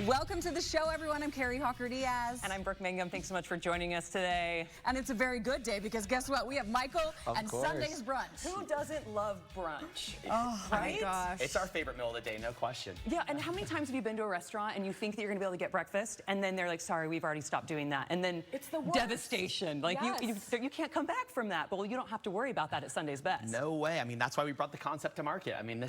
Welcome to the show, everyone. I'm Carrie Hawker-Diaz. And I'm Brooke Mangum. Thanks so much for joining us today. And it's a very good day because guess what? We have Michael and Sunday's brunch. Who doesn't love brunch? Oh, right? my gosh. It's our favorite meal of the day, no question. Yeah, and how many times have you been to a restaurant and you think that you're going to be able to get breakfast, and then they're like, sorry, we've already stopped doing that. And then it's the worst. Devastation. Like, you can't come back from that. But well, you don't have to worry about that at Sunday's Best. No way. I mean, that's why we brought the concept to market. I mean,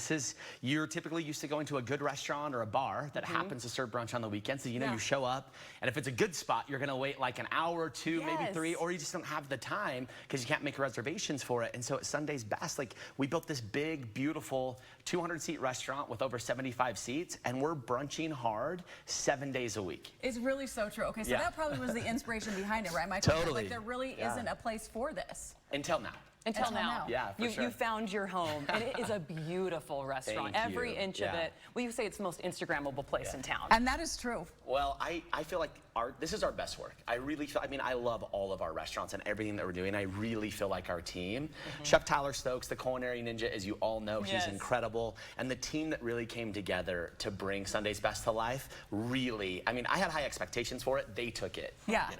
you're typically used to going to a good restaurant or a bar that happens to serve brunch on the weekend. So, you show up, and if it's a good spot, you're going to wait like an hour or two, maybe three, or you just don't have the time because you can't make reservations for it. And so at Sunday's Best, like, we built this big, beautiful 200-seat restaurant with over 75 seats, and we're brunching hard 7 days a week. It's really so true. Okay, so that probably was the inspiration behind it, right, Michael? Totally. Like, there really isn't a place for this. Until now. Until now. Yeah, for sure. You found your home, and it is a beautiful restaurant. Every inch of it. Well, you say it's the most Instagrammable place in town. And that is true. Well, I feel like this is our best work. I really feel, I mean, I love all of our restaurants and everything that we're doing. I really feel like our team. Chef Tyler Stokes, the culinary ninja, as you all know, he's incredible. And the team that really came together to bring Sunday's Best to life, really, I mean, I had high expectations for it. They took it,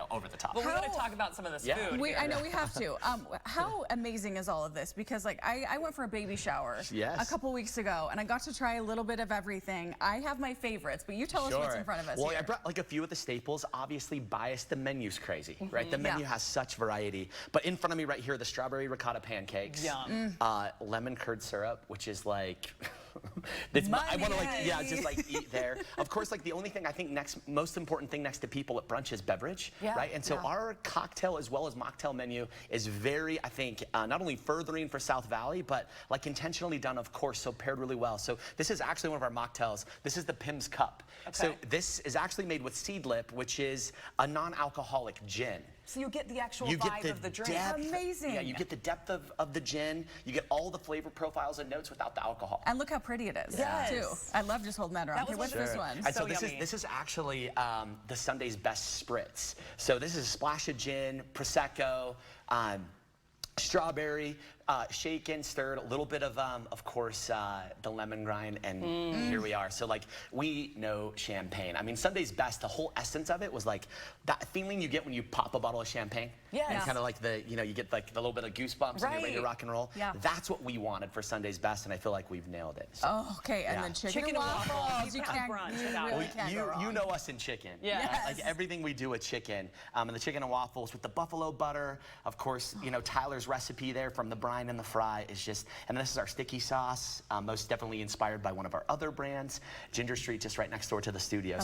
over the top. Well, we're going to talk about some of this food. I know we have to. How amazing is all of this? Because like I went for a baby shower a couple weeks ago, and I got to try a little bit of everything. I have my favorites, but you tell us what's in front of us. Well, here. I brought like a few of the staples. Obviously biased, the menu's crazy, right? The menu has such variety. But in front of me right here, the strawberry ricotta pancakes, lemon curd syrup, which is like I want to just like eat there. Of course, like the only thing I think most important thing next to people at brunch is beverage, right? And so our cocktail as well as mocktail menu is very, I think, not only furthering for South Valley, but like intentionally done, of course, so paired really well. So this is actually one of our mocktails. This is the Pim's Cup. So this is actually made with Seedlip, which is a non-alcoholic gin. So you get the actual vibe of the drink. Amazing. Yeah, you get the depth of the gin. You get all the flavor profiles and notes without the alcohol. And look how pretty it is, too. I love just holding that around. What's this one? And so this is actually the Sunday's Best Spritz. So this is a splash of gin, Prosecco, strawberry, shaken, stirred, a little bit of course, the lemon grind, and here we are. So like, we know champagne. I mean, Sunday's Best, the whole essence of it was like that feeling you get when you pop a bottle of champagne. And kind of like you get like the little bit of goosebumps and you're ready to rock and roll. That's what we wanted for Sunday's Best, and I feel like we've nailed it. So, okay, and then chicken and waffles. You know us in chicken. Like everything we do with chicken. And the chicken and waffles with the buffalo butter. Of course, Tyler's recipe there from the brine and the fry is just, and this is our sticky sauce, most definitely inspired by one of our other brands, Ginger Street, just right next door to the studio.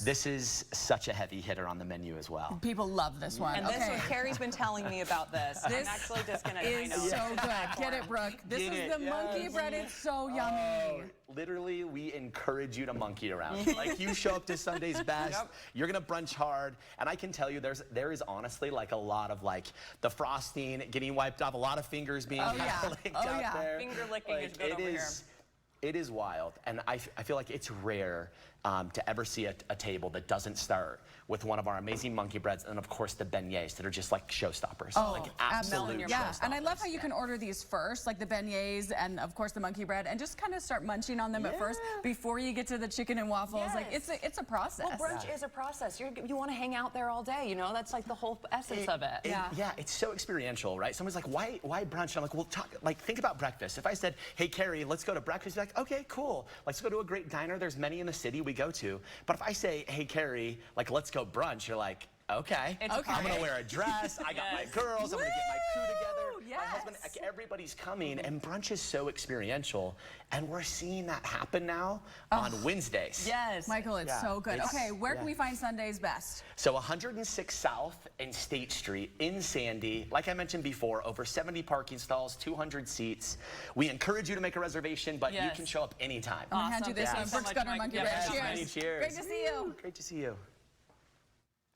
This is such a heavy hitter on the menu as well. People love this one. And this one, Carrie's been telling me about this. This I'm actually just gonna. Is so good. Get it, Brooke. This is the monkey bread. It's so yummy. Literally, we encourage you to monkey around. Like, you show up to Sunday's Best, you're gonna brunch hard, and I can tell you there is honestly like a lot of like the frosting getting wiped off, a lot of fingers being licked out there. Finger licking is good over here. It is wild, and I feel like it's rare to ever see a table that doesn't start with one of our amazing monkey breads and, of course, the beignets that are just like showstoppers. Like absolute showstoppers. And I love how you can order these first, like the beignets and, of course, the monkey bread, and just kind of start munching on them at first before you get to the chicken and waffles. Like, it's a process. Well, brunch is a process. You want to hang out there all day, That's like the whole essence of it. Yeah, it's so experiential, right? Someone's like, why brunch? And I'm like, well, think about breakfast. If I said, hey, Carrie, let's go to breakfast, you'd be like, okay, cool. Let's go to a great diner. There's many in the city we go to. But if I say, hey, Carrie, like, let's go brunch, you're like, okay. I'm going to wear a dress. I got my girls. I'm going to get my crew together. My husband, like, everybody's coming. And brunch is so experiential. And we're seeing that happen now on Wednesdays. Michael, it's so good. Okay, where can we find Sunday's Best? So 106 South and State Street in Sandy. Like I mentioned before, over 70 parking stalls, 200 seats. We encourage you to make a reservation, but you can show up anytime. I'm going to hand you this one. Brooke's got our monkey bread. Cheers. Great to see you. Great to see you.